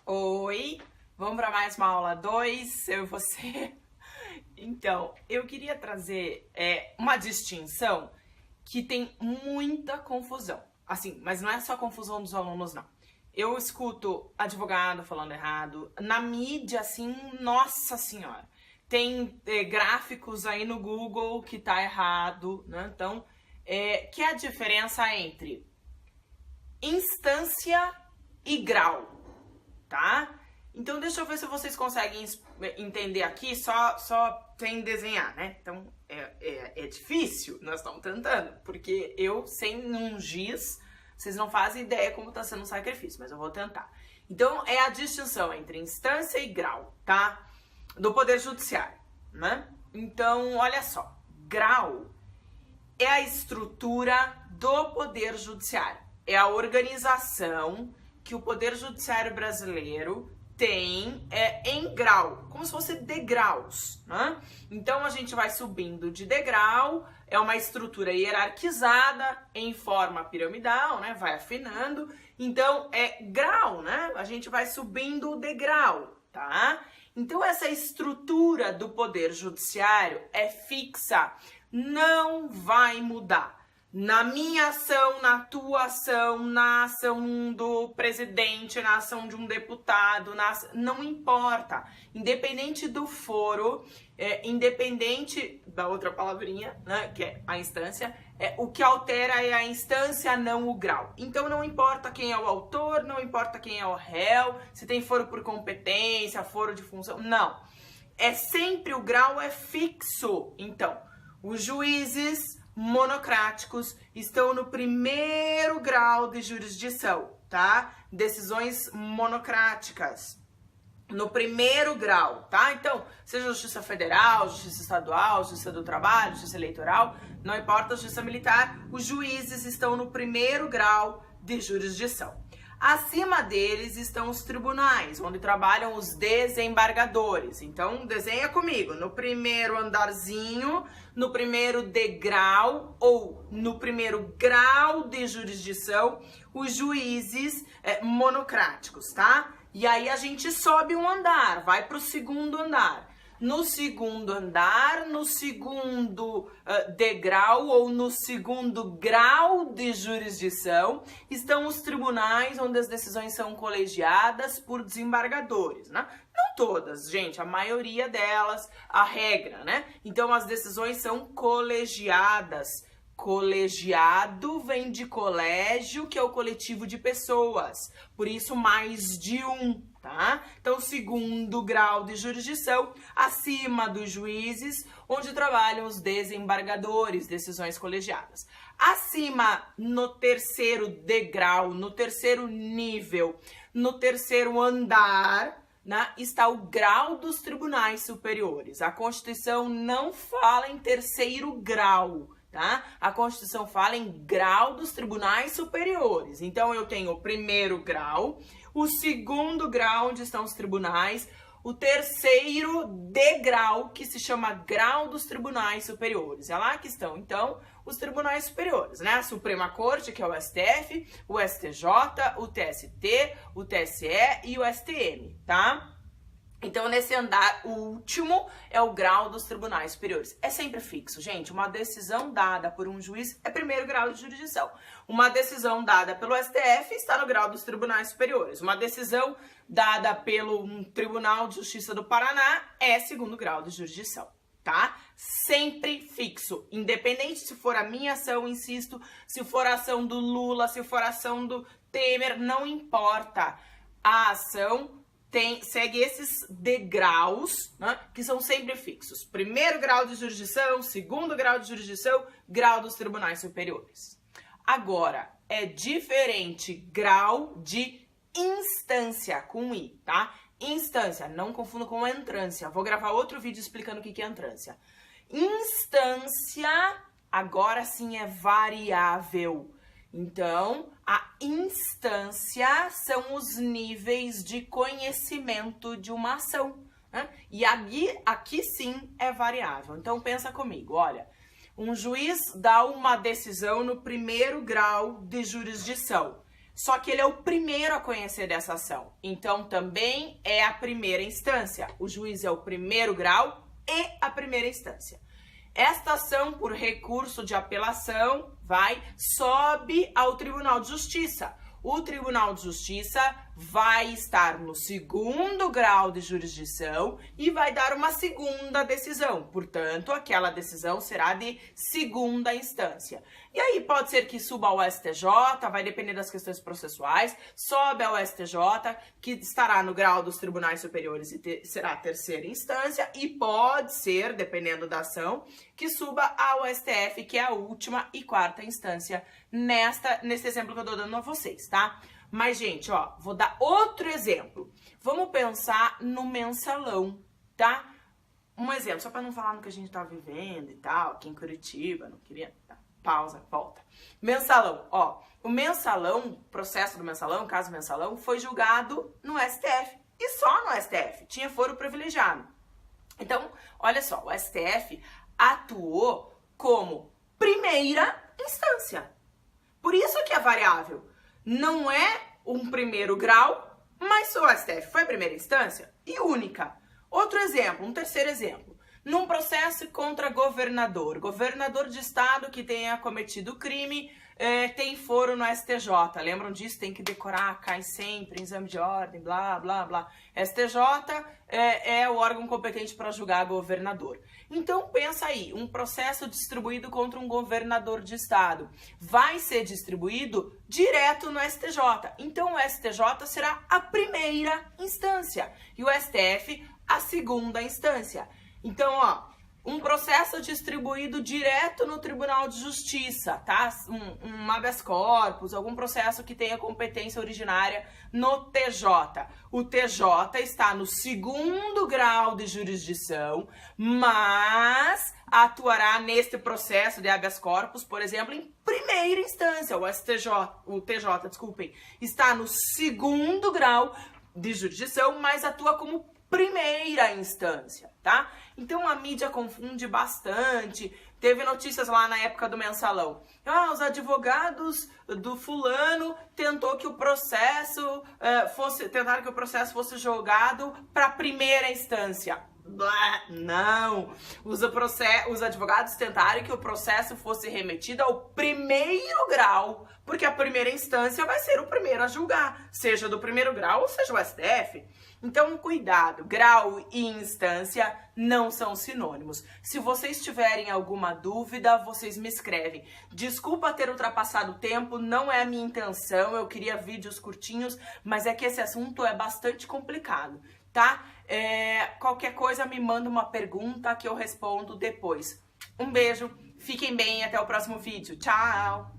Oi, vamos para mais uma aula 2, eu e você. Então, eu queria trazer uma distinção que tem muita confusão. Assim, mas não é só confusão dos alunos, não. Eu escuto advogado falando errado, na mídia, assim, nossa senhora. Tem gráficos aí no Google que tá errado, né? Então, que é a diferença entre instância e grau, tá? Então, deixa eu ver se vocês conseguem entender aqui, só sem desenhar, né? Então, é difícil, nós estamos tentando, porque eu, sem um giz, vocês não fazem ideia como está sendo um sacrifício, mas eu vou tentar. Então, é a distinção entre instância e grau, tá? Do Poder Judiciário, né? Então, olha só, grau é a estrutura do Poder Judiciário, é a organização que o Poder Judiciário brasileiro tem em grau, como se fosse degraus, né? Então a gente vai subindo de degrau, é uma estrutura hierarquizada em forma piramidal, né? Vai afinando, então é grau, né? A gente vai subindo o degrau, tá? Então essa estrutura do Poder Judiciário é fixa, não vai mudar. Na minha ação, na tua ação, na ação do presidente, na ação de um deputado, não importa. Independente do foro, independente da outra palavrinha, né, que é a instância, o que altera é a instância, não o grau. Então não importa quem é o autor, não importa quem é o réu, se tem foro por competência, foro de função, não. É sempre o grau é fixo. Então, os juízes monocráticos estão no primeiro grau de jurisdição, tá? Decisões monocráticas. No primeiro grau, tá? Então, seja Justiça Federal, Justiça Estadual, Justiça do Trabalho, Justiça Eleitoral, não importa, Justiça Militar, os juízes estão no primeiro grau de jurisdição. Acima deles estão os tribunais, onde trabalham os desembargadores. Então, desenha comigo, no primeiro andarzinho, no primeiro degrau ou no primeiro grau de jurisdição, os juízes monocráticos, tá? E aí a gente sobe um andar, vai para o segundo andar. No segundo andar, no segundo degrau ou no segundo grau de jurisdição estão os tribunais onde as decisões são colegiadas por desembargadores, né? Não todas, gente, a maioria delas, a regra, né? Então as decisões são colegiadas. Colegiado vem de colégio, que é o coletivo de pessoas, por isso mais de um, tá? Então, segundo grau de jurisdição, acima dos juízes, onde trabalham os desembargadores, decisões colegiadas. Acima, no terceiro degrau, no terceiro nível, no terceiro andar, né, está o grau dos tribunais superiores. A Constituição não fala em terceiro grau, tá? A Constituição fala em grau dos tribunais superiores. Então, eu tenho o primeiro grau, o segundo grau, onde estão os tribunais, o terceiro degrau, que se chama grau dos tribunais superiores. É lá que estão, então, os tribunais superiores, né? A Suprema Corte, que é o STF, o STJ, o TST, o TSE e o STM, tá? Então, nesse andar, o último é o grau dos tribunais superiores. É sempre fixo, gente. Uma decisão dada por um juiz é primeiro grau de jurisdição. Uma decisão dada pelo STF está no grau dos tribunais superiores. Uma decisão dada pelo Tribunal de Justiça do Paraná é segundo grau de jurisdição, tá? Sempre fixo. Independente se for a minha ação, insisto, se for a ação do Lula, se for a ação do Temer, não importa. A ação segue esses degraus, né, que são sempre fixos. Primeiro grau de jurisdição, segundo grau de jurisdição, grau dos tribunais superiores. Agora, é diferente grau de instância, com I, tá? Instância, não confunda com entrância. Vou gravar outro vídeo explicando o que é entrância. Instância, agora sim é variável. Então, a instância são os níveis de conhecimento de uma ação, né? E aqui sim é variável. Então, pensa comigo, olha, um juiz dá uma decisão no primeiro grau de jurisdição. só que ele é o primeiro a conhecer dessa ação. Então, também é a primeira instância. O juiz é o primeiro grau e a primeira instância. Esta ação, por recurso de apelação, sobe ao Tribunal de Justiça. O Tribunal de Justiça vai estar no segundo grau de jurisdição e vai dar uma segunda decisão. Portanto, aquela decisão será de segunda instância. E aí pode ser que suba ao STJ, vai depender das questões processuais, sobe ao STJ, que estará no grau dos tribunais superiores e será a terceira instância, e pode ser, dependendo da ação, que suba ao STF, que é a última e quarta instância nesse exemplo que eu tô dando a vocês, tá? Mas, gente, ó, vou dar outro exemplo. Vamos pensar no mensalão, tá? Um exemplo, só para não falar no que a gente tá vivendo e tal, aqui em Curitiba, não queria... Tá, pausa, volta. Mensalão, ó. O mensalão, processo do mensalão, caso mensalão, foi julgado no STF. E só no STF. Tinha foro privilegiado. Então, olha só, o STF atuou como primeira instância. Por isso que é variável. Não é um primeiro grau, mas o STF foi a primeira instância e única. Outro exemplo, um terceiro exemplo. Num processo contra governador de estado que tenha cometido crime, tem foro no STJ. Lembram disso? Tem que decorar, cai sempre, exame de ordem, blá, blá, blá. STJ é o órgão competente para julgar governador. Então, pensa aí, um processo distribuído contra um governador de estado vai ser distribuído direto no STJ. Então, o STJ será a primeira instância e o STF a segunda instância. Então, ó, um processo distribuído direto no Tribunal de Justiça, tá? Um habeas corpus, algum processo que tenha competência originária no TJ. O TJ está no segundo grau de jurisdição, mas atuará neste processo de habeas corpus, por exemplo, em primeira instância. O TJ, desculpem, está no segundo grau de jurisdição, mas atua como primeira instância, tá? Então a mídia confunde bastante. Teve notícias lá na época do mensalão. Os advogados do fulano tentaram que o processo fosse julgado para primeira instância. Não, os advogados tentaram que o processo fosse remetido ao primeiro grau, porque a primeira instância vai ser o primeiro a julgar, seja do primeiro grau ou seja o STF. Então, cuidado, grau e instância não são sinônimos. Se vocês tiverem alguma dúvida, vocês me escrevem. Desculpa ter ultrapassado o tempo, não é a minha intenção, eu queria vídeos curtinhos, mas é que esse assunto é bastante complicado, tá? Qualquer coisa me manda uma pergunta que eu respondo depois. Um beijo, fiquem bem e até o próximo vídeo. Tchau!